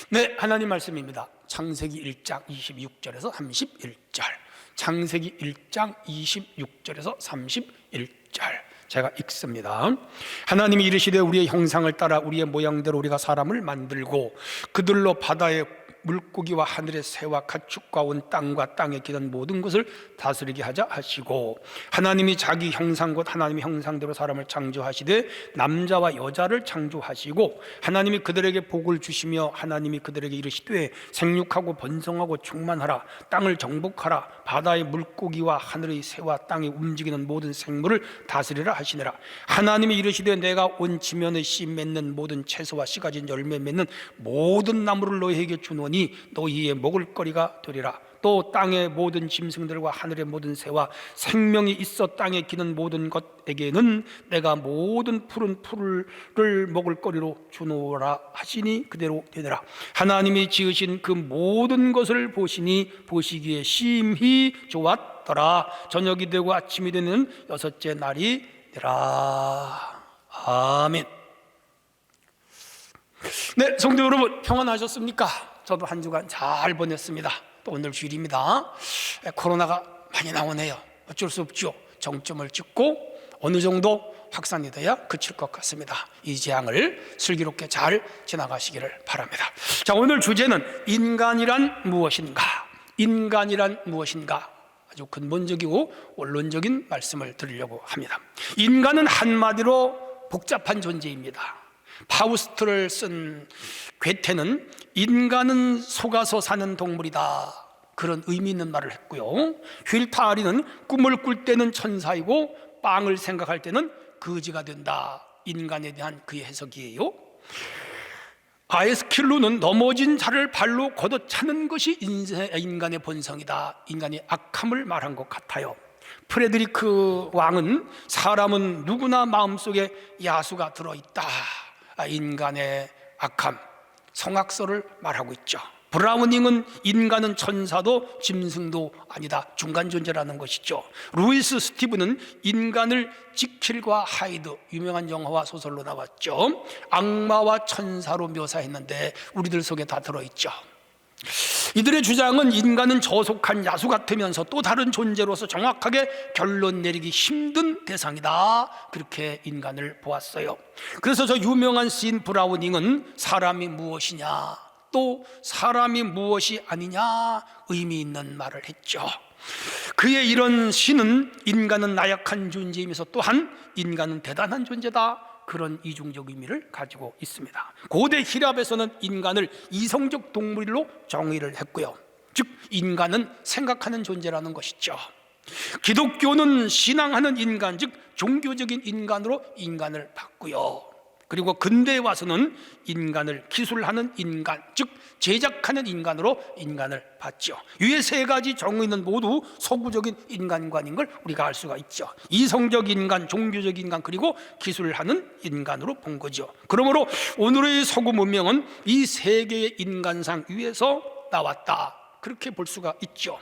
네, 하나님 말씀입니다. 창세기 1장 26절에서 31절. 창세기 1장 26절에서 31절. 제가 읽습니다. 하나님이 이르시되 우리의 형상을 따라 우리의 모양대로 우리가 사람을 만들고 그들로 바다의 물고기와 하늘의 새와 가축과 온 땅과 땅에 기는 모든 것을 다스리게 하자 하시고, 하나님이 자기 형상 곧 하나님의 형상대로 사람을 창조하시되 남자와 여자를 창조하시고, 하나님이 그들에게 복을 주시며 하나님이 그들에게 이르시되 생육하고 번성하고 충만하라, 땅을 정복하라, 바다의 물고기와 하늘의 새와 땅에 움직이는 모든 생물을 다스리라 하시니라. 하나님이 이르시되 내가 온 지면의 씨 맺는 모든 채소와 씨 가진 열매 맺는 모든 나무를 너희에게 주노니 너희의 먹을거리가 되리라. 또 땅의 모든 짐승들과 하늘의 모든 새와 생명이 있어 땅에 기는 모든 것에게는 내가 모든 푸른 풀을 먹을거리로 주노라 하시니 그대로 되더라. 하나님이 지으신 그 모든 것을 보시니 보시기에 심히 좋았더라. 저녁이 되고 아침이 되는 여섯째 날이 되라. 아멘. 네, 성도 여러분, 평안하셨습니까? 저도 한 주간 잘 보냈습니다. 또 오늘 주일입니다. 코로나가 많이 나오네요. 어쩔 수 없죠. 정점을 찍고 어느 정도 확산이 돼야 그칠 것 같습니다. 이 재앙을 슬기롭게 잘 지나가시기를 바랍니다. 자, 오늘 주제는 인간이란 무엇인가? 인간이란 무엇인가? 아주 근본적이고 원론적인 말씀을 드리려고 합니다. 인간은 한마디로 복잡한 존재입니다. 파우스트를 쓴 괴테는 인간은 속아서 사는 동물이다, 그런 의미 있는 말을 했고요. 휠타리는 꿈을 꿀 때는 천사이고 빵을 생각할 때는 거지가 된다, 인간에 대한 그의 해석이에요. 아에스킬루는 넘어진 자를 발로 걷어차는 것이 인간의 본성이다, 인간의 악함을 말한 것 같아요. 프레드리크 왕은 사람은 누구나 마음속에 야수가 들어있다, 인간의 악함, 성악설을 말하고 있죠. 브라우닝은 인간은 천사도 짐승도 아니다, 중간 존재라는 것이죠. 루이스 스티븐은 인간을 지킬과 하이드, 유명한 영화와 소설로 나왔죠. 악마와 천사로 묘사했는데 우리들 속에 다 들어있죠. 이들의 주장은 인간은 저속한 야수 같으면서 또 다른 존재로서 정확하게 결론 내리기 힘든 대상이다, 그렇게 인간을 보았어요. 그래서 저 유명한 시인 브라우닝은 사람이 무엇이냐, 또 사람이 무엇이 아니냐 의미 있는 말을 했죠. 그의 이런 시는 인간은 나약한 존재이면서 또한 인간은 대단한 존재다, 그런 이중적 의미를 가지고 있습니다. 고대 히랍에서는 인간을 이성적 동물로 정의를 했고요. 즉 인간은 생각하는 존재라는 것이죠. 기독교는 신앙하는 인간, 즉 종교적인 인간으로 인간을 봤고요. 그리고 근대에 와서는 인간을 기술하는 인간, 즉 제작하는 인간으로 인간을 봤죠. 위의 세 가지 정의는 모두 서구적인 인간관인 걸 우리가 알 수가 있죠. 이성적 인간, 종교적 인간, 그리고 기술하는 인간으로 본 거죠. 그러므로 오늘의 서구 문명은 이 세 개의 인간상 위에서 나왔다, 그렇게 볼 수가 있죠.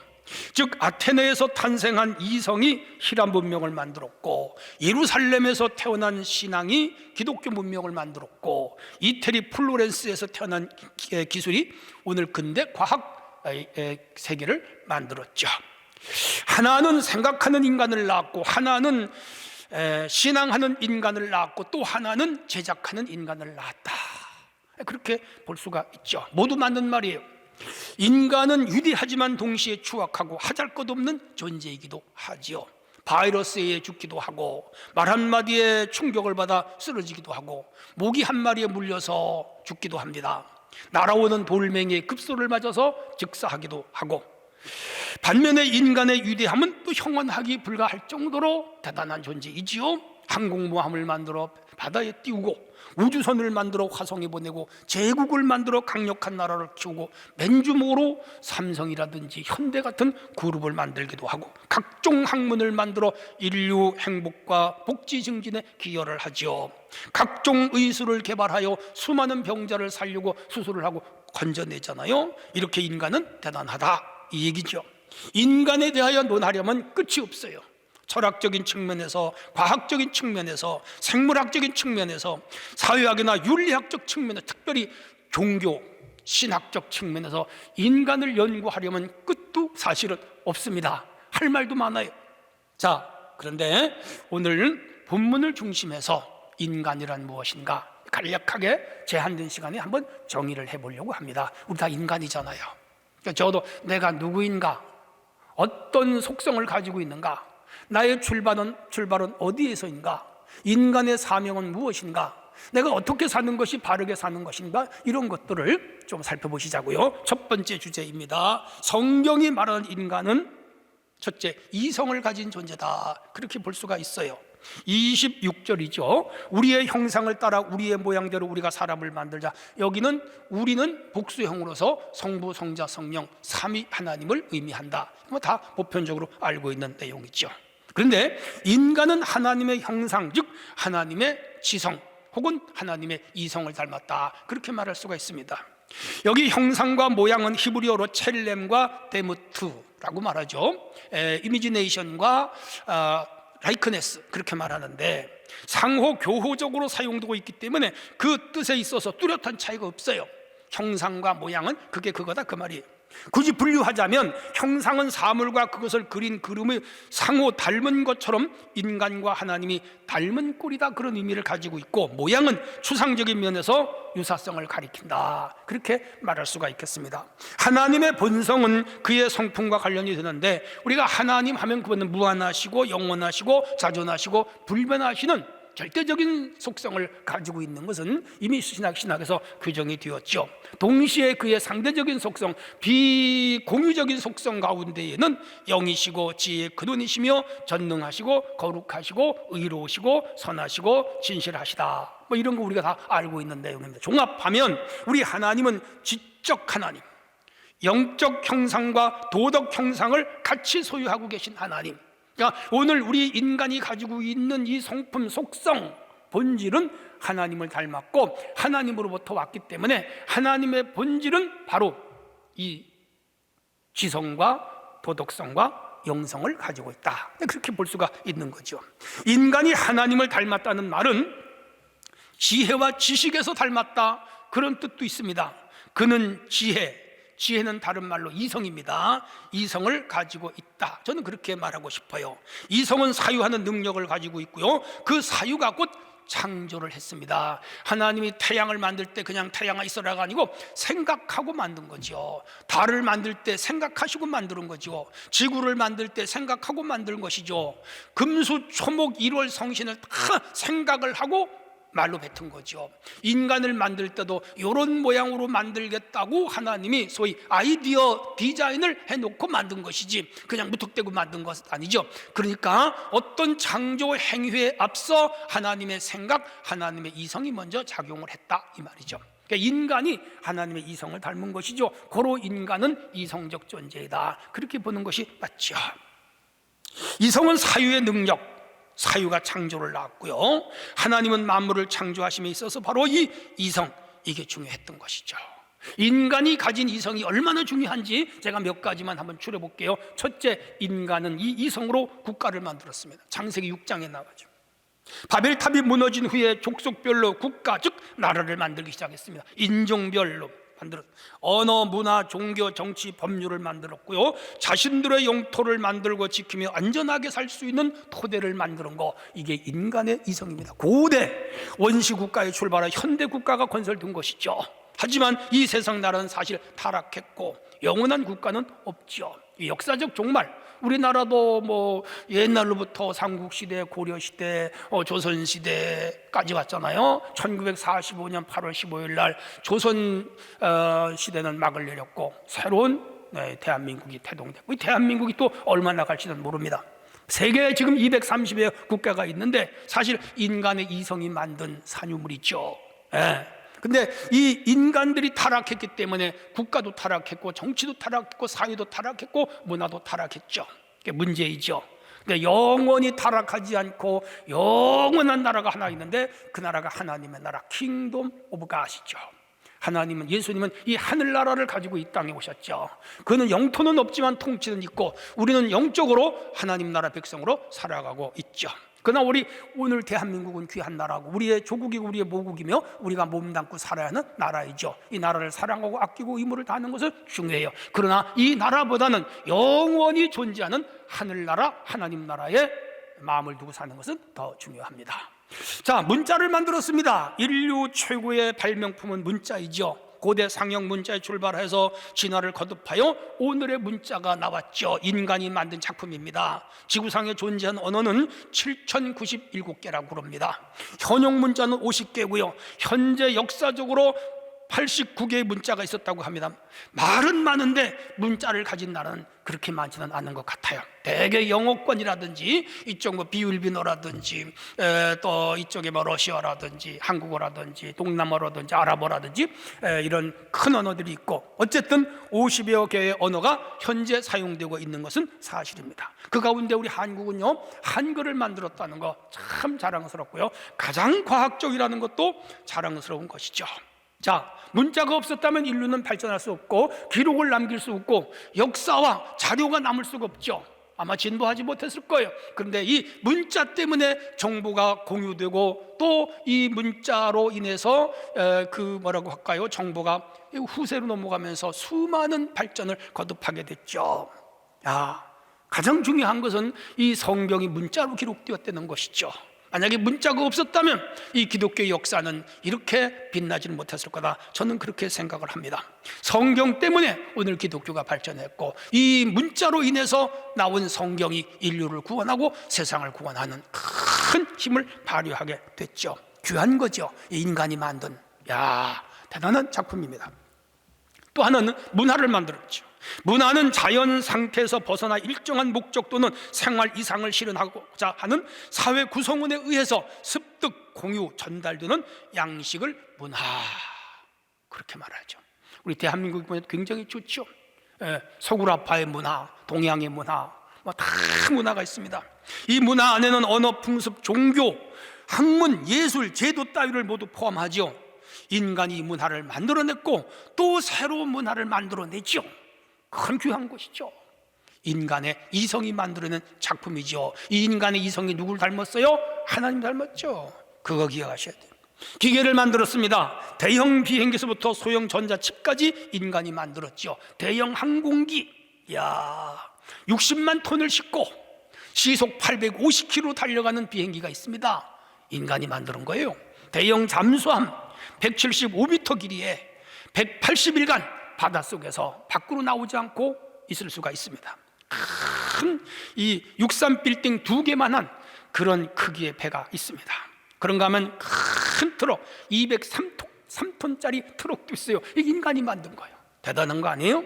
즉 아테네에서 탄생한 이성이 히람 문명을 만들었고, 예루살렘에서 태어난 신앙이 기독교 문명을 만들었고, 이태리 플로렌스에서 태어난 기술이 오늘 근대 과학 세계를 만들었죠. 하나는 생각하는 인간을 낳았고, 하나는 신앙하는 인간을 낳았고, 또 하나는 제작하는 인간을 낳았다, 그렇게 볼 수가 있죠. 모두 맞는 말이에요. 인간은 위대하지만 동시에 추악하고 하잘것없는 존재이기도 하지요. 바이러스에 의해 죽기도 하고, 말 한마디에 충격을 받아 쓰러지기도 하고, 모기 한 마리에 물려서 죽기도 합니다. 날아오는 돌멩이에 급소를 맞아서 즉사하기도 하고, 반면에 인간의 위대함은 또 형언하기 불가할 정도로 대단한 존재이지요. 항공모함을 만들어 바다에 띄우고, 우주선을 만들어 화성에 보내고, 제국을 만들어 강력한 나라를 키우고, 맨주먹으로 삼성이라든지 현대 같은 그룹을 만들기도 하고, 각종 학문을 만들어 인류 행복과 복지 증진에 기여를 하지요. 각종 의술을 개발하여 수많은 병자를 살리고 수술을 하고 건져내잖아요. 이렇게 인간은 대단하다, 이 얘기죠. 인간에 대하여 논하려면 끝이 없어요. 철학적인 측면에서, 과학적인 측면에서, 생물학적인 측면에서, 사회학이나 윤리학적 측면에서, 특별히 종교, 신학적 측면에서 인간을 연구하려면 끝도 사실은 없습니다. 할 말도 많아요. 자, 그런데 오늘 본문을 중심해서 인간이란 무엇인가 간략하게 제한된 시간에 한번 정의를 해보려고 합니다. 우리 다 인간이잖아요. 저도 내가 누구인가, 어떤 속성을 가지고 있는가, 나의 출발은 어디에서인가, 인간의 사명은 무엇인가, 내가 어떻게 사는 것이 바르게 사는 것인가, 이런 것들을 좀 살펴보시자고요. 첫 번째 주제입니다. 성경이 말하는 인간은 첫째, 이성을 가진 존재다, 그렇게 볼 수가 있어요. 26절이죠. 우리의 형상을 따라 우리의 모양대로 우리가 사람을 만들자. 여기는 우리는 복수형으로서 성부, 성자, 성령 삼위 하나님을 의미한다. 다 보편적으로 알고 있는 내용이죠. 그런데 인간은 하나님의 형상, 즉 하나님의 지성 혹은 하나님의 이성을 닮았다, 그렇게 말할 수가 있습니다. 여기 형상과 모양은 히브리어로 첼렘과 데무트라고 말하죠. 이미지네이션과 라이크네스, 그렇게 말하는데 상호 교호적으로 사용되고 있기 때문에 그 뜻에 있어서 뚜렷한 차이가 없어요. 형상과 모양은 그게 그거다, 그 말이에요. 굳이 분류하자면 형상은 사물과 그것을 그린 그림의 상호 닮은 것처럼 인간과 하나님이 닮은 꼴이다, 그런 의미를 가지고 있고, 모양은 추상적인 면에서 유사성을 가리킨다, 그렇게 말할 수가 있겠습니다. 하나님의 본성은 그의 성품과 관련이 되는데, 우리가 하나님 하면 그분은 무한하시고 영원하시고 자존하시고 불변하시는 절대적인 속성을 가지고 있는 것은 이미 신학에서 규정이 되었죠. 동시에 그의 상대적인 속성, 비공유적인 속성 가운데에는 영이시고 지혜의 근원이시며 전능하시고 거룩하시고 의로우시고 선하시고 진실하시다, 이런 거 우리가 다 알고 있는 내용입니다. 종합하면 우리 하나님은 지적 하나님, 영적 형상과 도덕 형상을 같이 소유하고 계신 하나님. 그러니까 오늘 우리 인간이 가지고 있는 이 성품, 속성, 본질은 하나님을 닮았고 하나님으로부터 왔기 때문에 하나님의 본질은 바로 이 지성과 도덕성과 영성을 가지고 있다, 그렇게 볼 수가 있는 거죠. 인간이 하나님을 닮았다는 말은 지혜와 지식에서 닮았다, 그런 뜻도 있습니다. 그는 지혜는 다른 말로 이성입니다. 이성을 가지고 있다, 저는 그렇게 말하고 싶어요. 이성은 사유하는 능력을 가지고 있고요, 그 사유가 곧 창조를 했습니다. 하나님이 태양을 만들 때 그냥 태양아 있어라가 아니고 생각하고 만든 거죠. 달을 만들 때 생각하시고 만드는 거죠. 지구를 만들 때 생각하고 만든 것이죠. 금수, 초목, 일월, 성신을 다 생각을 하고 말로 뱉은 거죠. 인간을 만들 때도 이런 모양으로 만들겠다고 하나님이 소위 아이디어 디자인을 해놓고 만든 것이지 그냥 무턱대고 만든 것 아니죠. 그러니까 어떤 창조 행위에 앞서 하나님의 생각, 하나님의 이성이 먼저 작용을 했다, 이 말이죠. 그러니까 인간이 하나님의 이성을 닮은 것이죠. 고로 인간은 이성적 존재이다, 그렇게 보는 것이 맞죠. 이성은 사유의 능력, 사유가 창조를 낳았고요, 하나님은 만물을 창조하심에 있어서 바로 이 이성, 이게 중요했던 것이죠. 인간이 가진 이성이 얼마나 중요한지 제가 몇 가지만 한번 추려볼게요. 첫째, 인간은 이 이성으로 국가를 만들었습니다. 창세기 6장에 나와죠. 바벨탑이 무너진 후에 족속별로 국가, 즉 나라를 만들기 시작했습니다. 인종별로 만들었, 언어, 문화, 종교, 정치, 법률을 만들었고요, 자신들의 영토를 만들고 지키며 안전하게 살 수 있는 토대를 만드는 거, 이게 인간의 이성입니다. 고대 원시 국가에 출발해 현대 국가가 건설된 것이죠. 하지만 이 세상 나라는 사실 타락했고 영원한 국가는 없죠. 역사적 종말, 우리나라도 뭐 옛날로부터 삼국시대, 고려시대, 조선시대까지 왔잖아요. 1945년 8월 15일 날 조선 시대는 막을 내렸고 새로운 대한민국이 태동됐고, 이 대한민국이 또 얼마나 갈지는 모릅니다. 세계에 지금 230여 국가가 있는데 사실 인간의 이성이 만든 산유물이죠. 근데 이 인간들이 타락했기 때문에 국가도 타락했고 정치도 타락했고 사회도 타락했고 문화도 타락했죠. 그게 문제이죠. 근데 영원히 타락하지 않고 영원한 나라가 하나 있는데 그 나라가 하나님의 나라, 킹덤 오브 갓이죠. 하나님은, 예수님은 이 하늘나라를 가지고 이 땅에 오셨죠. 그는 영토는 없지만 통치는 있고 우리는 영적으로 하나님 나라 백성으로 살아가고 있죠. 그러나 우리 오늘 대한민국은 귀한 나라고 우리의 조국이고 우리의 모국이며 우리가 몸담고 살아야 하는 나라이죠. 이 나라를 사랑하고 아끼고 의무를 다하는 것은 중요해요. 그러나 이 나라보다는 영원히 존재하는 하늘나라 하나님 나라에 마음을 두고 사는 것은 더 중요합니다. 자, 문자를 만들었습니다. 인류 최고의 발명품은 문자이죠. 고대 상형 문자에 출발해서 진화를 거듭하여 오늘의 문자가 나왔죠. 인간이 만든 작품입니다. 지구상에 존재한 언어는 7097개라고 그럽니다. 현용 문자는 50개고요 현재 역사적으로 89개의 문자가 있었다고 합니다. 말은 많은데 문자를 가진 나라는 그렇게 많지는 않은 것 같아요. 대개 영어권이라든지 이쪽 뭐 비율비너라든지 또 이쪽에 뭐 러시아라든지 한국어라든지 동남아라든지 아랍어라든지 이런 큰 언어들이 있고 어쨌든 50여 개의 언어가 현재 사용되고 있는 것은 사실입니다. 그 가운데 우리 한국은요 한글을 만들었다는 거 참 자랑스럽고요 가장 과학적이라는 것도 자랑스러운 것이죠. 자, 문자가 없었다면 인류는 발전할 수 없고 기록을 남길 수 없고 역사와 자료가 남을 수가 없죠. 아마 진보하지 못했을 거예요. 그런데 이 문자 때문에 정보가 공유되고 또 이 문자로 인해서 그 뭐라고 할까요? 정보가 후세로 넘어가면서 수많은 발전을 거듭하게 됐죠. 가장 중요한 것은 이 성경이 문자로 기록되었다는 것이죠. 만약에 문자가 없었다면 이 기독교의 역사는 이렇게 빛나지는 못했을 거다. 저는 그렇게 생각을 합니다. 성경 때문에 오늘 기독교가 발전했고 이 문자로 인해서 나온 성경이 인류를 구원하고 세상을 구원하는 큰 힘을 발휘하게 됐죠. 귀한 거죠. 인간이 만든 대단한 작품입니다. 또 하나는 문화를 만들었죠. 문화는 자연 상태에서 벗어나 일정한 목적 또는 생활 이상을 실현하고자 하는 사회 구성원에 의해서 습득, 공유, 전달되는 양식을 문화 그렇게 말하죠. 우리 대한민국이 보면 굉장히 좋죠. 서구라파의 문화, 동양의 문화 다 문화가 있습니다. 이 문화 안에는 언어, 풍습, 종교, 학문, 예술, 제도 따위를 모두 포함하죠. 인간이 이 문화를 만들어냈고 또 새로운 문화를 만들어내죠. 큰 귀한 것이죠. 인간의 이성이 만들어낸 작품이죠. 이 인간의 이성이 누구를 닮았어요? 하나님 닮았죠. 그거 기억하셔야 돼요. 기계를 만들었습니다. 대형 비행기에서부터 소형 전자칩까지 인간이 만들었죠. 대형 항공기 60만 톤을 싣고 시속 850km 달려가는 비행기가 있습니다. 인간이 만드는 거예요. 대형 잠수함 175m 길이에 180일간 바닷속에서 밖으로 나오지 않고 있을 수가 있습니다. 큰 이 63빌딩 2개만한 그런 크기의 배가 있습니다. 그런가 하면 큰 트럭 203톤짜리 트럭도 있어요. 이게 인간이 만든 거예요. 대단한 거 아니에요?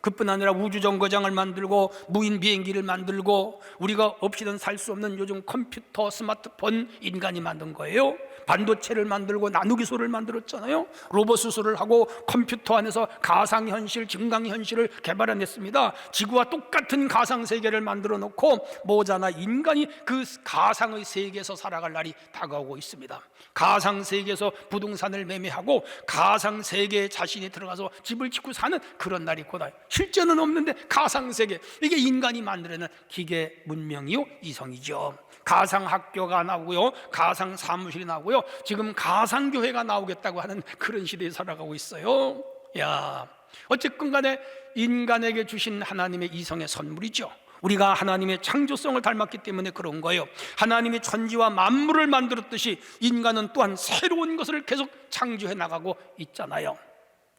그뿐 아니라 우주정거장을 만들고 무인 비행기를 만들고 우리가 없이는 살 수 없는 요즘 컴퓨터, 스마트폰 인간이 만든 거예요. 반도체를 만들고 나노기술을 만들었잖아요. 로봇 수술을 하고 컴퓨터 안에서 가상현실, 증강현실을 개발해냈습니다. 지구와 똑같은 가상세계를 만들어 놓고 뭐잖아 인간이 그 가상의 세계에서 살아갈 날이 다가오고 있습니다. 가상세계에서 부동산을 매매하고 가상세계에 자신이 들어가서 집을 짓고 사는 그런 날이 곧 와요. 실제는 없는데 가상세계, 이게 인간이 만들어낸 기계 문명이요 이성이죠. 가상학교가 나오고요 가상사무실이 나오고요 지금 가상교회가 나오겠다고 하는 그런 시대에 살아가고 있어요. 어쨌건 간에 인간에게 주신 하나님의 이성의 선물이죠. 우리가 하나님의 창조성을 닮았기 때문에 그런 거예요. 하나님이 천지와 만물을 만들었듯이 인간은 또한 새로운 것을 계속 창조해 나가고 있잖아요.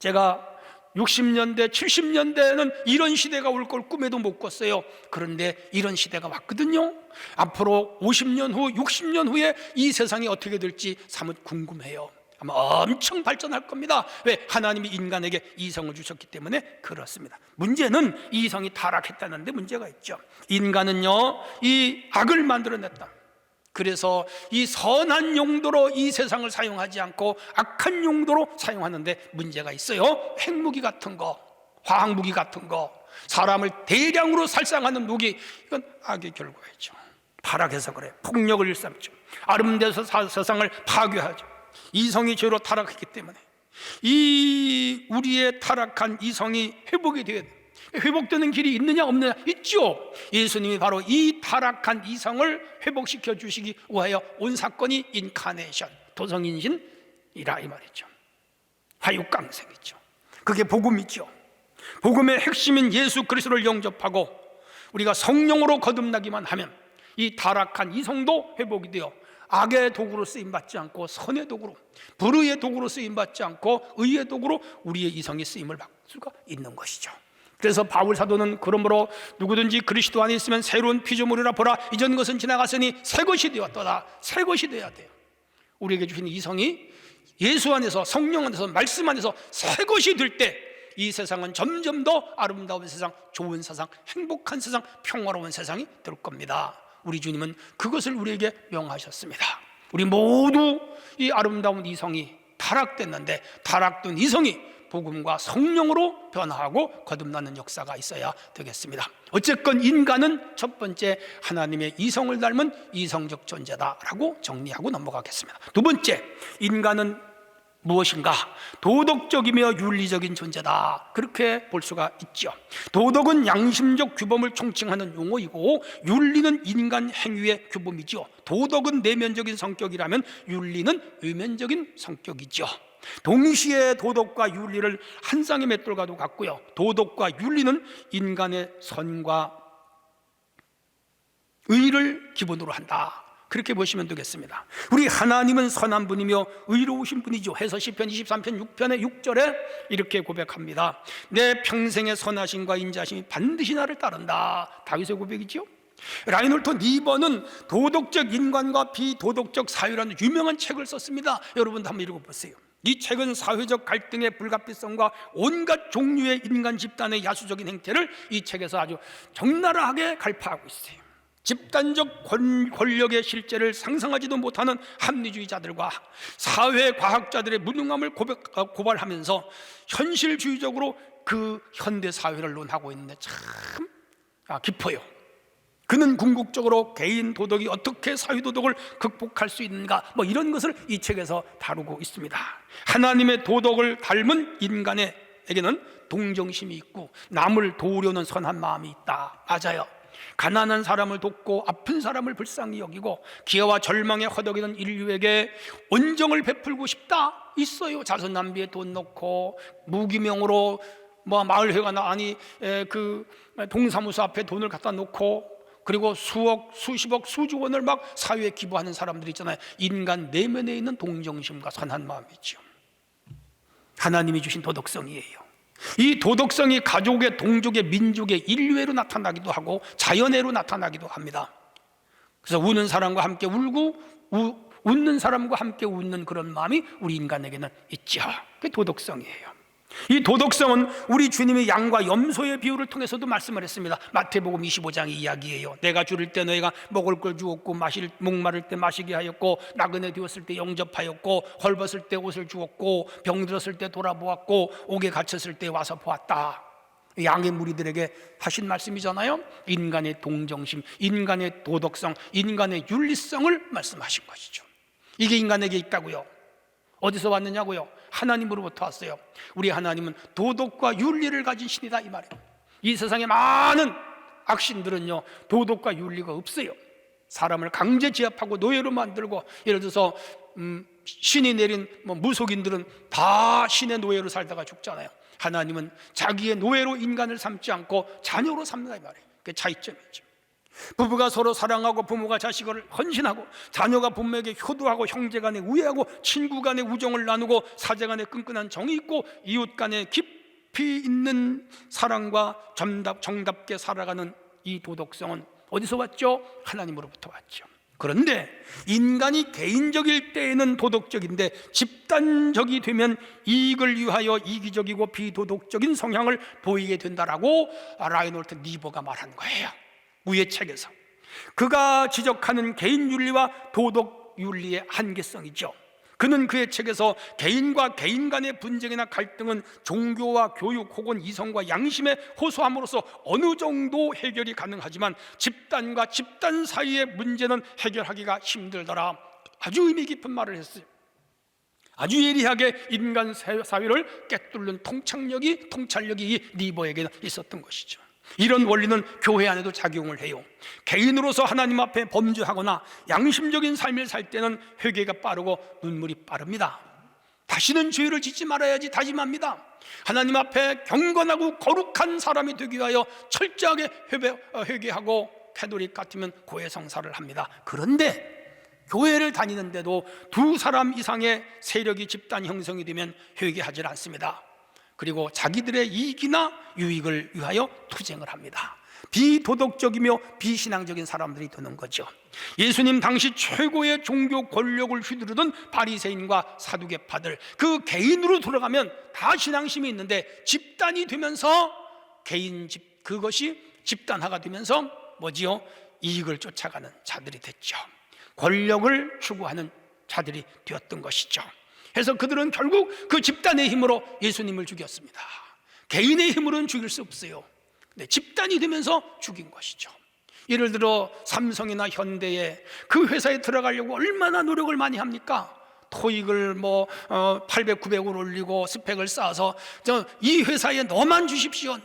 제가 60년대, 70년대에는 이런 시대가 올 걸 꿈에도 못 꿨어요. 그런데 이런 시대가 왔거든요. 앞으로 50년 후, 60년 후에 이 세상이 어떻게 될지 사뭇 궁금해요. 아마 엄청 발전할 겁니다. 왜? 하나님이 인간에게 이성을 주셨기 때문에 그렇습니다. 문제는 이성이 타락했다는 데 문제가 있죠. 인간은요 이 악을 만들어냈다. 그래서 이 선한 용도로 이 세상을 사용하지 않고 악한 용도로 사용하는데 문제가 있어요. 핵무기 같은 거, 화학무기 같은 거, 사람을 대량으로 살상하는 무기, 이건 악의 결과이죠. 타락해서 그래. 폭력을 일삼죠. 아름대서 세상을 파괴하죠. 이성이 죄로 타락했기 때문에 이 우리의 타락한 이성이 회복이 되어야 돼. 회복되는 길이 있느냐 없느냐? 있죠. 예수님이 바로 이 타락한 이성을 회복시켜 주시기 위하여 온 사건이 인카네이션, 도성인신이라 이 말이죠. 화육강생이죠. 그게 복음이죠. 복음의 핵심인 예수 그리스도를 영접하고 우리가 성령으로 거듭나기만 하면 이 타락한 이성도 회복이 되어 악의 도구로 쓰임받지 않고 선의 도구로, 불의의 도구로 쓰임받지 않고 의의 도구로 우리의 이성이 쓰임을 받을 수가 있는 것이죠. 그래서 바울 사도는 그러므로 누구든지 그리스도 안에 있으면 새로운 피조물이라, 보라 이전 것은 지나갔으니 새 것이 되었도다. 새 것이 되어야 돼요. 우리에게 주신 이성이 예수 안에서, 성령 안에서, 말씀 안에서 새 것이 될 때 이 세상은 점점 더 아름다운 세상, 좋은 세상, 행복한 세상, 평화로운 세상이 될 겁니다. 우리 주님은 그것을 우리에게 명하셨습니다. 우리 모두 이 아름다운 이성이 타락됐는데 타락된 이성이 복음과 성령으로 변화하고 거듭나는 역사가 있어야 되겠습니다. 어쨌건 인간은 첫 번째 하나님의 이성을 닮은 이성적 존재다라고 정리하고 넘어가겠습니다. 두 번째, 인간은 무엇인가? 도덕적이며 윤리적인 존재다, 그렇게 볼 수가 있죠. 도덕은 양심적 규범을 총칭하는 용어이고 윤리는 인간 행위의 규범이죠. 도덕은 내면적인 성격이라면 윤리는 외면적인 성격이죠. 동시에 도덕과 윤리를 한 쌍의 맷돌과도 같고요, 도덕과 윤리는 인간의 선과 의를 기본으로 한다, 그렇게 보시면 되겠습니다. 우리 하나님은 선한 분이며 의로우신 분이죠. 해서 시편 23편 6편의 6절에 이렇게 고백합니다. 내 평생의 선하심과 인자심이 반드시 나를 따른다. 다윗의 고백이죠. 라인홀트 니버는 도덕적 인간과 비도덕적 사회라는 유명한 책을 썼습니다. 여러분도 한번 읽어보세요. 이 책은 사회적 갈등의 불가피성과 온갖 종류의 인간 집단의 야수적인 행태를 이 책에서 아주 적나라하게 갈파하고 있어요. 집단적 권력의 실제를 상상하지도 못하는 합리주의자들과 사회과학자들의 무능함을 고발하면서 현실주의적으로 그 현대사회를 논하고 있는데 참 깊어요. 그는 궁극적으로 개인 도덕이 어떻게 사회도덕을 극복할 수 있는가, 이런 것을 이 책에서 다루고 있습니다. 하나님의 도덕을 닮은 인간에게는 동정심이 있고 남을 도우려는 선한 마음이 있다. 맞아요. 가난한 사람을 돕고 아픈 사람을 불쌍히 여기고 기아와 절망에 허덕이는 인류에게 온정을 베풀고 싶다. 있어요. 자선 낭비에 돈 넣고 무기명으로 마을회관이나 그 동사무소 앞에 돈을 갖다 놓고 그리고 수억, 수십억, 수조 원을 막 사회에 기부하는 사람들이 있잖아요. 인간 내면에 있는 동정심과 선한 마음이죠. 하나님이 주신 도덕성이에요. 이 도덕성이 가족의, 동족의, 민족의, 인류애로 나타나기도 하고 자연애로 나타나기도 합니다. 그래서 우는 사람과 함께 울고 웃는 사람과 함께 웃는 그런 마음이 우리 인간에게는 있죠. 그게 도덕성이에요. 이 도덕성은 우리 주님이 양과 염소의 비유를 통해서도 말씀을 했습니다. 마태복음 25장의 이야기예요. 내가 줄일 때 너희가 먹을 걸 주었고 목마를 때 마시게 하였고 나그네 되었을 때 영접하였고 헐벗을 때 옷을 주었고 병들었을 때 돌아보았고 옥에 갇혔을 때 와서 보았다. 양의 무리들에게 하신 말씀이잖아요. 인간의 동정심, 인간의 도덕성, 인간의 윤리성을 말씀하신 것이죠. 이게 인간에게 있다고요. 어디서 왔느냐고요? 하나님으로부터 왔어요. 우리 하나님은 도덕과 윤리를 가진 신이다, 이 말이에요. 이 세상에 많은 악신들은요, 도덕과 윤리가 없어요. 사람을 강제 제압하고 노예로 만들고, 예를 들어서 신이 내린 무속인들은 다 신의 노예로 살다가 죽잖아요. 하나님은 자기의 노예로 인간을 삼지 않고 자녀로 삼는다, 이 말이에요. 그게 차이점이죠. 부부가 서로 사랑하고 부모가 자식을 헌신하고 자녀가 부모에게 효도하고 형제간에 우애하고 친구간에 우정을 나누고 사제간에 끈끈한 정이 있고 이웃간에 깊이 있는 사랑과 정답게 살아가는 이 도덕성은 어디서 왔죠? 하나님으로부터 왔죠. 그런데 인간이 개인적일 때에는 도덕적인데 집단적이 되면 이익을 위하여 이기적이고 비도덕적인 성향을 보이게 된다라고 라인홀트 니버가 말한 거예요. 무의 책에서 그가 지적하는 개인 윤리와 도덕 윤리의 한계성이죠. 그는 그의 책에서 개인과 개인 간의 분쟁이나 갈등은 종교와 교육 혹은 이성과 양심에 호소함으로써 어느 정도 해결이 가능하지만 집단과 집단 사이의 문제는 해결하기가 힘들더라. 아주 의미 깊은 말을 했어요. 아주 예리하게 인간 사회를 꿰뚫는 통찰력이 이 리버에게 있었던 것이죠. 이런 원리는 교회 안에도 작용을 해요. 개인으로서 하나님 앞에 범죄하거나 양심적인 삶을 살 때는 회개가 빠르고 눈물이 빠릅니다. 다시는 죄를 짓지 말아야지 다짐합니다. 하나님 앞에 경건하고 거룩한 사람이 되기 위하여 철저하게 회개하고 캐톨릭 같으면 고해성사를 합니다. 그런데 교회를 다니는데도 2사람 이상의 세력이 집단 형성이 되면 회개하지 않습니다. 그리고 자기들의 이익이나 유익을 위하여 투쟁을 합니다. 비도덕적이며 비신앙적인 사람들이 되는 거죠. 예수님 당시 최고의 종교 권력을 휘두르던 바리새인과 사두개파들, 그 개인으로 돌아가면 다 신앙심이 있는데 집단이 되면서 그것이 집단화가 되면서 뭐지요? 이익을 쫓아가는 자들이 됐죠. 권력을 추구하는 자들이 되었던 것이죠. 그래서 그들은 결국 그 집단의 힘으로 예수님을 죽였습니다. 개인의 힘으로는 죽일 수 없어요. 근데 집단이 되면서 죽인 것이죠. 예를 들어 삼성이나 현대에 그 회사에 들어가려고 얼마나 노력을 많이 합니까? 토익을 800, 900을 올리고 스펙을 쌓아서 이 회사에 너만 주십시오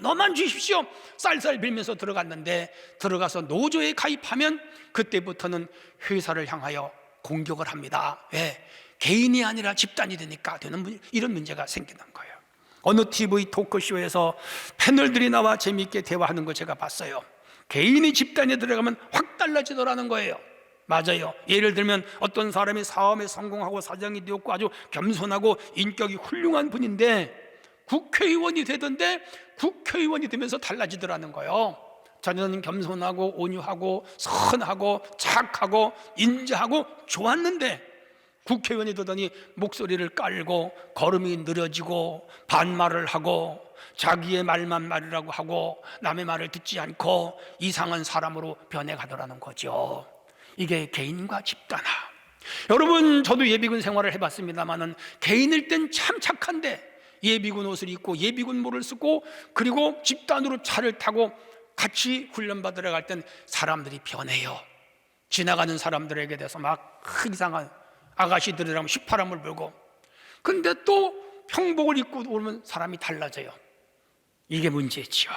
쌀쌀 빌면서 들어갔는데, 들어가서 노조에 가입하면 그때부터는 회사를 향하여 공격을 합니다. 왜? 개인이 아니라 집단이 되니까 이런 문제가 생기는 거예요. 어느 TV 토크쇼에서 패널들이 나와 재미있게 대화하는 거 제가 봤어요. 개인이 집단에 들어가면 확 달라지더라는 거예요. 맞아요. 예를 들면 어떤 사람이 사업에 성공하고 사장이 되었고 아주 겸손하고 인격이 훌륭한 분인데 국회의원이 되던데, 국회의원이 되면서 달라지더라는 거예요. 자녀는 겸손하고 온유하고 선하고 착하고 인자하고 좋았는데 국회의원이 되더니 목소리를 깔고 걸음이 느려지고 반말을 하고 자기의 말만 말이라고 하고 남의 말을 듣지 않고 이상한 사람으로 변해가더라는 거죠. 이게 개인과 집단화. 여러분, 저도 예비군 생활을 해봤습니다만은 개인일 땐 참 착한데 예비군 옷을 입고 예비군 모를 쓰고 그리고 집단으로 차를 타고 같이 훈련받으러 갈 땐 사람들이 변해요. 지나가는 사람들에게 대해서 막 이상한 아가씨들이랑 휘파람을 불고, 근데 또 평복을 입고 오면 사람이 달라져요. 이게 문제죠.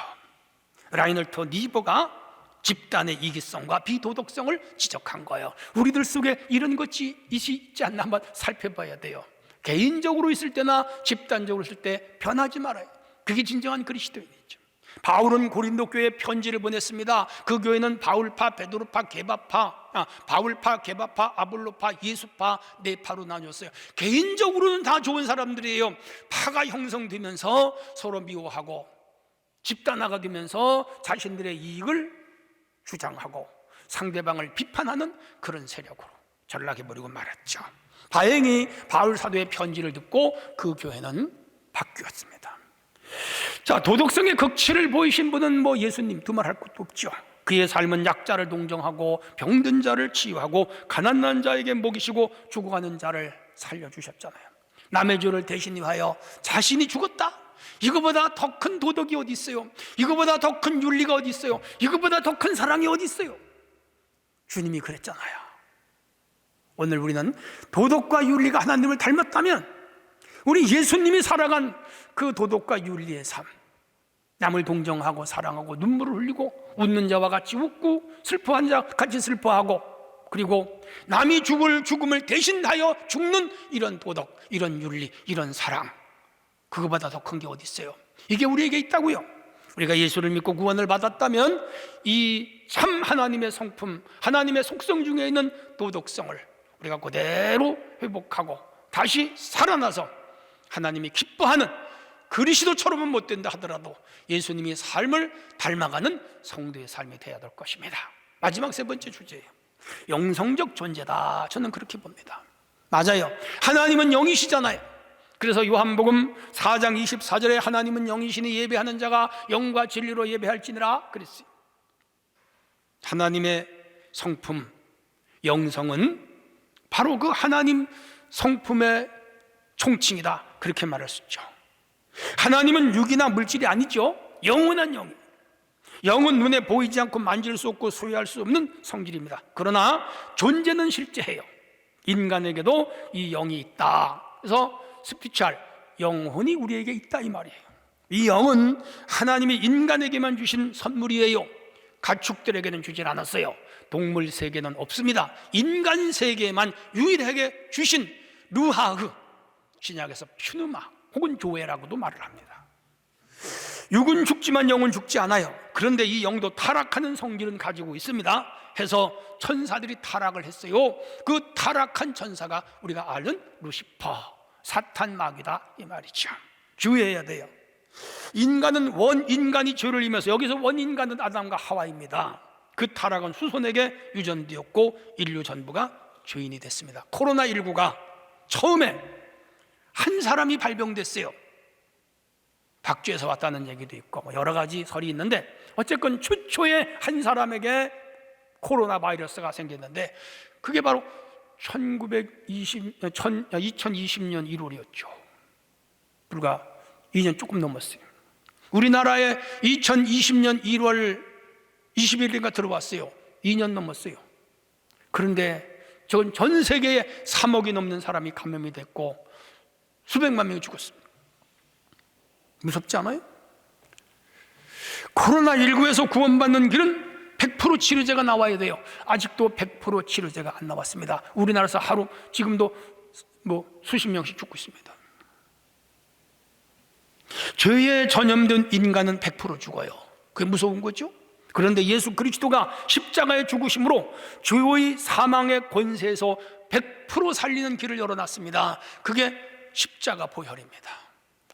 라이너트 니버가 집단의 이기성과 비도덕성을 지적한 거예요. 우리들 속에 이런 것이 있지 않나 한번 살펴봐야 돼요. 개인적으로 있을 때나 집단적으로 있을 때 변하지 말아요. 그게 진정한 그리스도인이죠. 바울은 고린도 교회에 편지를 보냈습니다. 그 교회는 바울파, 베드로파, 바울파, 게바파, 아볼로파, 예수파, 네 파로 나뉘었어요. 개인적으로는 다 좋은 사람들이에요. 파가 형성되면서 서로 미워하고 집단화가 되면서 자신들의 이익을 주장하고 상대방을 비판하는 그런 세력으로 전락해버리고 말았죠. 다행히 바울 사도의 편지를 듣고 그 교회는 바뀌었습니다. 자, 도덕성의 극치를 보이신 분은 예수님 두말할 것도 없죠. 그의 삶은 약자를 동정하고 병든 자를 치유하고 가난한 자에게 먹이시고 죽어가는 자를 살려주셨잖아요. 남의 죄를 대신 위하여 자신이 죽었다. 이거보다 더 큰 도덕이 어디 있어요? 이거보다 더 큰 윤리가 어디 있어요? 이거보다 더 큰 사랑이 어디 있어요? 주님이 그랬잖아요. 오늘 우리는 도덕과 윤리가 하나님을 닮았다면 우리 예수님이 살아간 그 도덕과 윤리의 삶, 남을 동정하고 사랑하고 눈물을 흘리고 웃는 자와 같이 웃고 슬퍼한 자 같이 슬퍼하고 그리고 남이 죽을 죽음을 대신하여 죽는 이런 도덕, 이런 윤리, 이런 사랑, 그거보다 더 큰 게 어디 있어요? 이게 우리에게 있다고요. 우리가 예수를 믿고 구원을 받았다면 이 참 하나님의 성품, 하나님의 속성 중에 있는 도덕성을 우리가 그대로 회복하고 다시 살아나서 하나님이 기뻐하는 그리스도처럼은 못 된다 하더라도 예수님의 삶을 닮아가는 성도의 삶이 되어야 될 것입니다. 마지막 세 번째 주제예요. 영성적 존재다. 저는 그렇게 봅니다. 맞아요. 하나님은 영이시잖아요. 그래서 요한복음 4장 24절에 하나님은 영이시니 예배하는 자가 영과 진리로 예배할지니라 그랬어요. 하나님의 성품, 영성은 바로 그 하나님 성품의 총칭이다, 그렇게 말할 수 있죠. 하나님은 육이나 물질이 아니죠. 영원한 영. 영은 눈에 보이지 않고 만질 수 없고 소유할 수 없는 성질입니다. 그러나 존재는 실제해요. 인간에게도 이 영이 있다. 그래서 스피리추얼, 영혼이 우리에게 있다 이 말이에요. 이 영은 하나님이 인간에게만 주신 선물이에요. 가축들에게는 주질 않았어요. 동물 세계는 없습니다. 인간 세계에만 유일하게 주신 루하흐, 신약에서 퓨누마 혹은 조에라고도 말을 합니다. 육은 죽지만 영은 죽지 않아요. 그런데 이 영도 타락하는 성질은 가지고 있습니다. 해서 천사들이 타락을 했어요. 그 타락한 천사가 우리가 아는 루시퍼, 사탄 마귀다 이 말이죠. 주의해야 돼요. 인간은 원인간이 죄를 이면서, 여기서 원인간은 아담과 하와입니다. 그 타락은 후손에게 유전되었고 인류 전부가 죄인이 됐습니다. 코로나19가 처음에 한 사람이 발병됐어요. 박쥐에서 왔다는 얘기도 있고 여러 가지 설이 있는데, 어쨌건 최초에 한 사람에게 코로나 바이러스가 생겼는데 그게 바로 2020년 1월이었죠. 불과 2년 조금 넘었어요. 우리나라에 2020년 1월 21일인가 들어왔어요. 2년 넘었어요. 그런데 전 세계에 3억이 넘는 사람이 감염이 됐고 수백만 명이 죽었습니다. 무섭지 않아요? 코로나19에서 구원받는 길은 100% 치료제가 나와야 돼요. 아직도 100% 치료제가 안 나왔습니다. 우리나라에서 하루 지금도 수십 명씩 죽고 있습니다. 죄에 전염된 인간은 100% 죽어요. 그게 무서운 거죠. 그런데 예수 그리스도가 십자가의 죽으심으로 죄의 사망의 권세에서 100% 살리는 길을 열어놨습니다. 그게 십자가 보혈입니다.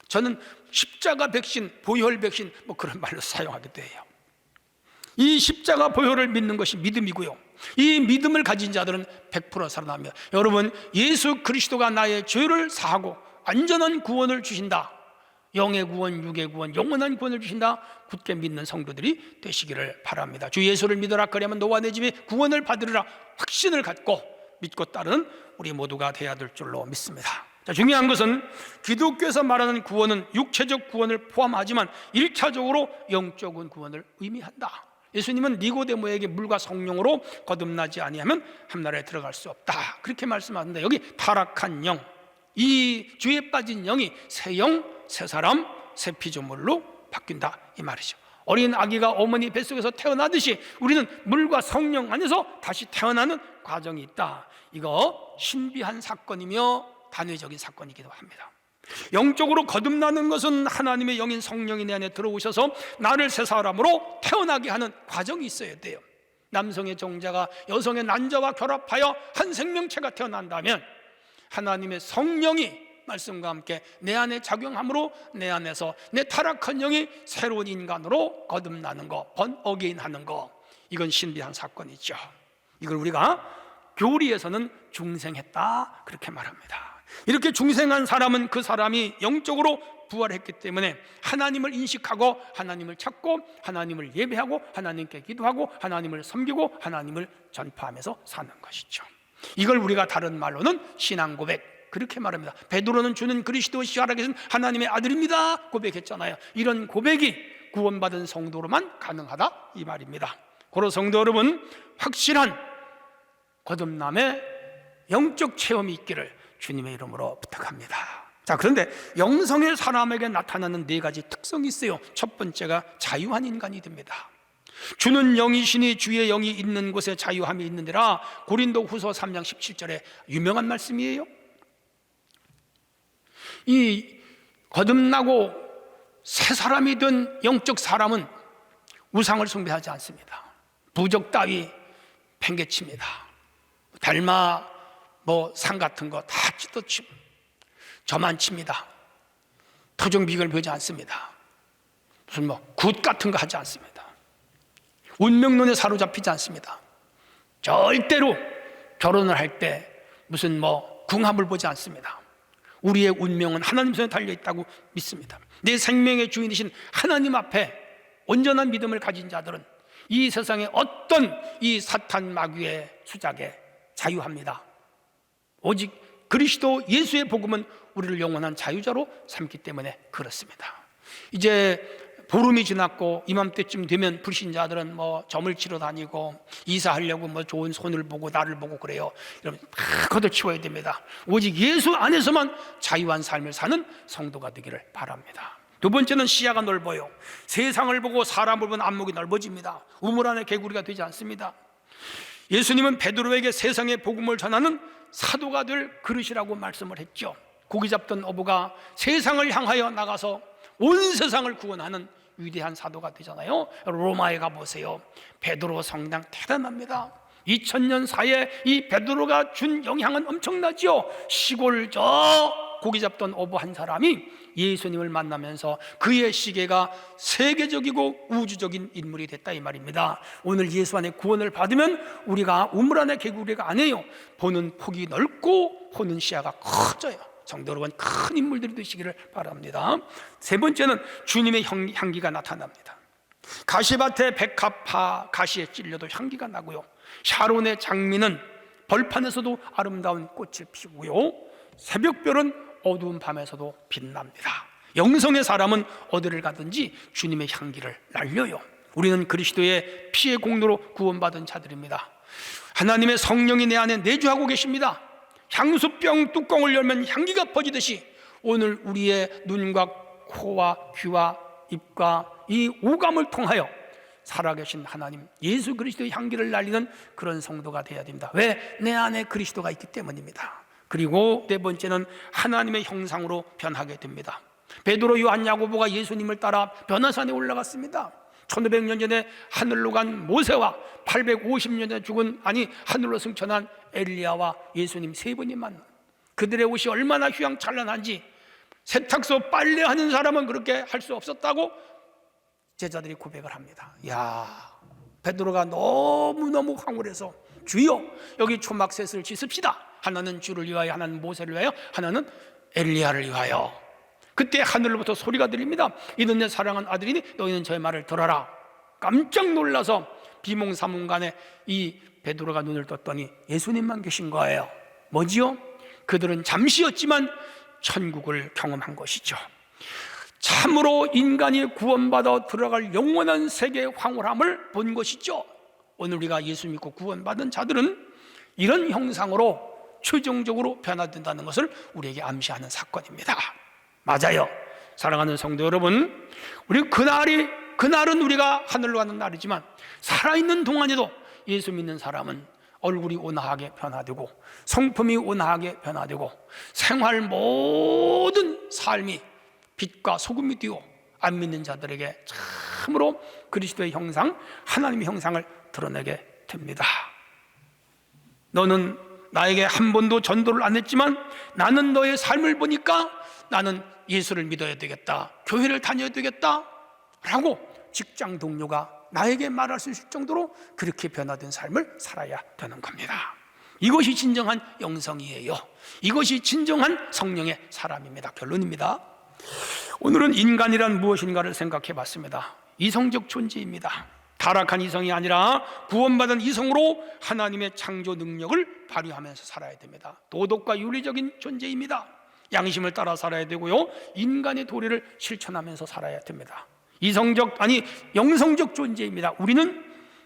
저는 십자가 백신, 보혈 백신 그런 말로 사용하기도 해요. 이 십자가 보혈을 믿는 것이 믿음이고요, 이 믿음을 가진 자들은 100% 살아납니다. 여러분, 예수 그리스도가 나의 죄를 사하고 완전한 구원을 주신다, 영의 구원, 육의 구원, 영원한 구원을 주신다, 굳게 믿는 성도들이 되시기를 바랍니다. 주 예수를 믿어라, 그리하면 너와 내 집이 구원을 받으리라 확신을 갖고 믿고 따르는 우리 모두가 되어야 될 줄로 믿습니다. 자, 중요한 것은 기독교에서 말하는 구원은 육체적 구원을 포함하지만 1차적으로 영적인 구원을 의미한다. 예수님은 니고데모에게 물과 성령으로 거듭나지 아니하면 함나라에 들어갈 수 없다, 그렇게 말씀하는데, 여기 타락한 영, 이 죄에 빠진 영이 새 영, 새 사람, 새 피조물로 바뀐다 이 말이죠. 어린 아기가 어머니 뱃속에서 태어나듯이 우리는 물과 성령 안에서 다시 태어나는 과정이 있다. 이거 신비한 사건이며 단회적인 사건이기도 합니다. 영적으로 거듭나는 것은 하나님의 영인 성령이 내 안에 들어오셔서 나를 새 사람으로 태어나게 하는 과정이 있어야 돼요. 남성의 정자가 여성의 난자와 결합하여 한 생명체가 태어난다면 하나님의 성령이 말씀과 함께 내 안에 작용함으로 내 안에서 내 타락한 영이 새로운 인간으로 거듭나는 것, 번어게인 하는 것, 이건 신비한 사건이죠. 이걸 우리가 교리에서는 중생했다 그렇게 말합니다. 이렇게 중생한 사람은 그 사람이 영적으로 부활했기 때문에 하나님을 인식하고 하나님을 찾고 하나님을 예배하고 하나님께 기도하고 하나님을 섬기고 하나님을 전파하면서 사는 것이죠. 이걸 우리가 다른 말로는 신앙 고백 그렇게 말합니다. 베드로는 주는 그리스도시요 살아계신 하나님의 아들입니다 고백했잖아요. 이런 고백이 구원받은 성도로만 가능하다 이 말입니다. 고로 성도 여러분, 확실한 거듭남의 영적 체험이 있기를 주님의 이름으로 부탁합니다. 자, 그런데 영성의 사람에게 나타나는 네 가지 특성이 있어요. 첫 번째가 자유한 인간이 됩니다. 주는 영이시니 주의 영이 있는 곳에 자유함이 있는데라, 고린도후서 3장 17절에 유명한 말씀이에요. 이 거듭나고 새 사람이 된 영적 사람은 우상을 숭배하지 않습니다. 부적 따위 팽개칩니다. 달마 상 같은 거 다 찢어치고 저만 칩니다. 토종비결 보지 않습니다. 무슨 굿 같은 거 하지 않습니다. 운명론에 사로잡히지 않습니다. 절대로 결혼을 할 때 무슨 궁합을 보지 않습니다. 우리의 운명은 하나님 손에 달려있다고 믿습니다. 내 생명의 주인이신 하나님 앞에 온전한 믿음을 가진 자들은 이 세상의 어떤 이 사탄 마귀의 수작에 자유합니다. 오직 그리스도 예수의 복음은 우리를 영원한 자유자로 삼기 때문에 그렇습니다. 이제 보름이 지났고 이맘때쯤 되면 불신자들은 뭐 점을 치러 다니고 이사하려고 뭐 좋은 손을 보고 나를 보고 그래요. 여러분 다 걷어치워야 됩니다. 오직 예수 안에서만 자유한 삶을 사는 성도가 되기를 바랍니다. 두 번째는 시야가 넓어요. 세상을 보고 사람을 보는 안목이 넓어집니다. 우물 안에 개구리가 되지 않습니다. 예수님은 베드로에게 세상의 복음을 전하는 사도가 될 그릇이라고 말씀을 했죠. 고기 잡던 어부가 세상을 향하여 나가서 온 세상을 구원하는 위대한 사도가 되잖아요. 로마에 가보세요. 베드로 성당 대단합니다. 2000년 사이에 이 베드로가 준 영향은 엄청나죠. 시골 저 고기 잡던 어부 한 사람이 예수님을 만나면서 그의 시계가 세계적이고 우주적인 인물이 됐다 이 말입니다. 오늘 예수 안에 구원을 받으면 우리가 우물 안에 개구리가 아니에요. 보는 폭이 넓고 보는 시야가 커져요. 성도 여러분, 큰 인물들이 되시기를 바랍니다. 세 번째는 주님의 향기가 나타납니다. 가시밭에 백합화 가시에 찔려도 향기가 나고요. 샤론의 장미는 벌판에서도 아름다운 꽃을 피우고요. 새벽별은 어두운 밤에서도 빛납니다. 영성의 사람은 어디를 가든지 주님의 향기를 날려요. 우리는 그리스도의 피의 공로로 구원받은 자들입니다. 하나님의 성령이 내 안에 내주하고 계십니다. 향수병 뚜껑을 열면 향기가 퍼지듯이 오늘 우리의 눈과 코와 귀와 입과 이 오감을 통하여 살아계신 하나님 예수 그리스도의 향기를 날리는 그런 성도가 되어야 됩니다. 왜? 내 안에 그리스도가 있기 때문입니다. 그리고 네 번째는 하나님의 형상으로 변하게 됩니다. 베드로, 요한, 야고보가 예수님을 따라 변화산에 올라갔습니다. 1500년 전에 하늘로 간 모세와 850년 전에 죽은 하늘로 승천한 엘리야와 예수님 세 분이 만나 그들의 옷이 얼마나 휘황찬란한지 세탁소 빨래하는 사람은 그렇게 할 수 없었다고 제자들이 고백을 합니다. 야, 베드로가 너무너무 황홀해서 주여 여기 초막셋을 짓읍시다. 하나는 주를 위하여, 하나는 모세를 위하여, 하나는 엘리야를 위하여. 그때 하늘로부터 소리가 들립니다. 이는 내 사랑하는 아들이니 너희는 저의 말을 들어라. 깜짝 놀라서 비몽사몽간에 이 베드로가 눈을 떴더니 예수님만 계신 거예요. 뭐지요? 그들은 잠시였지만 천국을 경험한 것이죠. 참으로 인간이 구원받아 들어갈 영원한 세계의 황홀함을 본 것이죠. 오늘 우리가 예수 믿고 구원받은 자들은 이런 형상으로 최종적으로 변화된다는 것을 우리에게 암시하는 사건입니다. 맞아요. 사랑하는 성도 여러분, 우리 그날은 우리가 하늘로 가는 날이지만 살아있는 동안에도 예수 믿는 사람은 얼굴이 온화하게 변화되고 성품이 온화하게 변화되고 생활 모든 삶이 빛과 소금이 되어 안 믿는 자들에게 참으로 그리스도의 형상, 하나님의 형상을 드러내게 됩니다. 너는 나에게 한 번도 전도를 안 했지만 나는 너의 삶을 보니까 나는 예수를 믿어야 되겠다, 교회를 다녀야 되겠다 라고 직장 동료가 나에게 말할 수 있을 정도로 그렇게 변화된 삶을 살아야 되는 겁니다. 이것이 진정한 영성이에요. 이것이 진정한 성령의 사람입니다. 결론입니다. 오늘은 인간이란 무엇인가를 생각해 봤습니다. 이성적 존재입니다. 타락한 이성이 아니라 구원받은 이성으로 하나님의 창조 능력을 발휘하면서 살아야 됩니다. 도덕과 윤리적인 존재입니다. 양심을 따라 살아야 되고요, 인간의 도리를 실천하면서 살아야 됩니다. 영성적 존재입니다. 우리는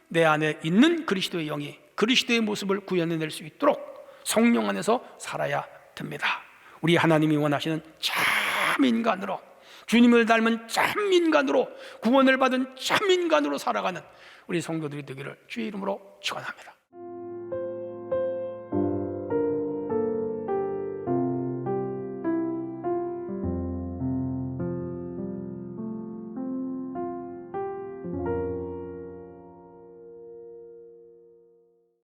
내 안에 있는 그리스도의 영이 그리스도의 모습을 구현해낼 수 있도록 성령 안에서 살아야 됩니다. 우리 하나님이 원하시는 참 인간으로, 주님을 닮은 참 인간으로, 구원을 받은 참 인간으로 살아가는 우리 성도들이 되기를 주의 이름으로 축원합니다.